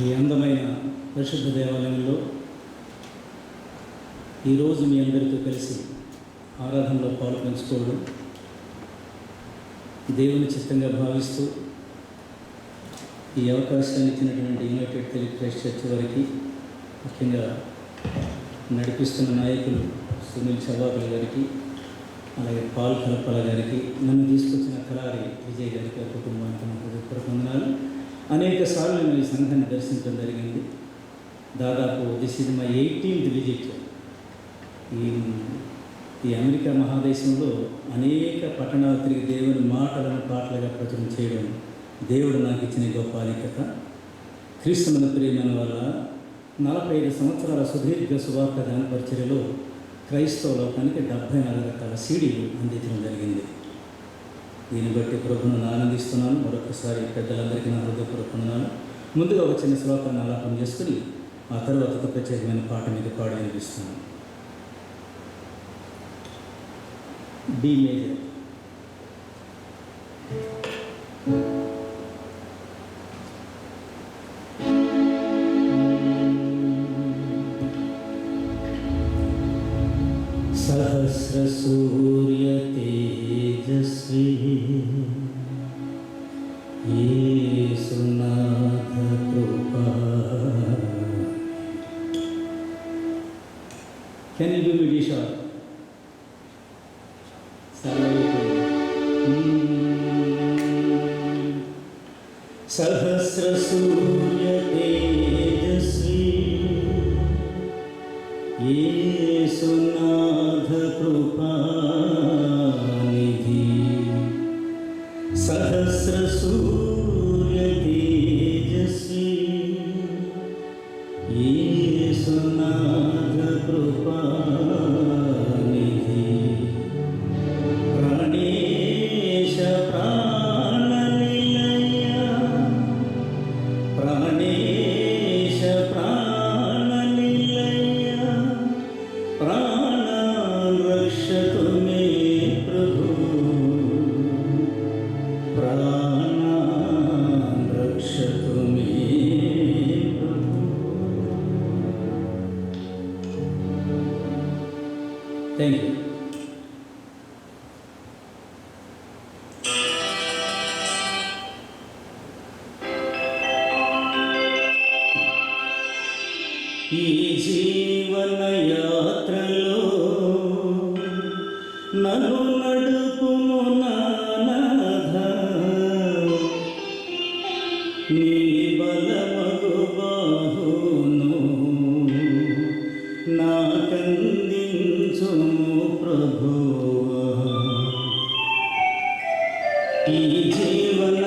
ఈ అందమైన పరిశుద్ధ దేవాలయంలో ఈరోజు మీ అందరితో కలిసి ఆరాధనలో పాల్పంచుకోవడం దేవుని చిత్తంగా భావిస్తూ ఈ అవకాశాన్ని ఇచ్చినటువంటి యునైటెడ్ తెలుగు క్రైస్ట్ చర్చ్ వారికి, ముఖ్యంగా నడిపిస్తున్న నాయకులు సునీల్ చవాకుల గారికి, అలాగే పాల్ కలపల గారికి, నన్ను తీసుకొచ్చిన కలారి విజయ్ గారికి, ఆ కుటుంబానికి నా హృదయపూర్వక వందనాలు. అనేక సార్లు నేను ఈ సంఘాన్ని దర్శించడం జరిగింది. దాదాపు this is my 18th visit. ఈ అమెరికా మహాదేశంలో అనేక పట్టణాలు తిరిగి దేవుని మాటలను పాటలుగా ప్రచురణ చేయడం దేవుడు నాకు ఇచ్చిన గొప్ప ఆధిక్యత. క్రీస్తునందు ప్రియమైన వల్ల 45 సంవత్సరాల సుదీర్ఘ సువార్త దాన పరిచర్యలో క్రైస్తవ లోకానికి 74 రకాల సీడీలు అందించడం జరిగింది. దీన్ని బట్టి ప్రభువును ఆనందిస్తున్నాను. మరొకసారి పెద్దలందరికీ నా హృదయపూర్వక వందనాలు. ముందుగా ఒక చిన్న శ్లోకాన్ని ఆలాపన చేసుకుని ఆ తర్వాత ఒక ప్రత్యేకమైన పాట మీద పాడి వినిపిస్తున్నాను. B major. సహస్ర సూర్య తేజస్వి యేసునాథ కృపా. Can you give me the shot? సహస్ర సూర్య తేజస్వి యేసునాథ కృపానిధి. సహస్ర సూర్య తేజస్వి యేసునాథ కృపానిధి. ప్రాణేశ ప్రాణనిలయ, ప్రాణేశ ప్రాణనిలయ, ప్రాణాన్ రక్షతు మే ప్రభు, ప్రాణాన్ రక్షతు మే ప్రభు. Thank you. ఈ జీవన యాత్రలో నన్ను నడుపుము నానాథ, నీ బలమగు బాహును నాకందించుము ప్రభువా. ఈ జీవన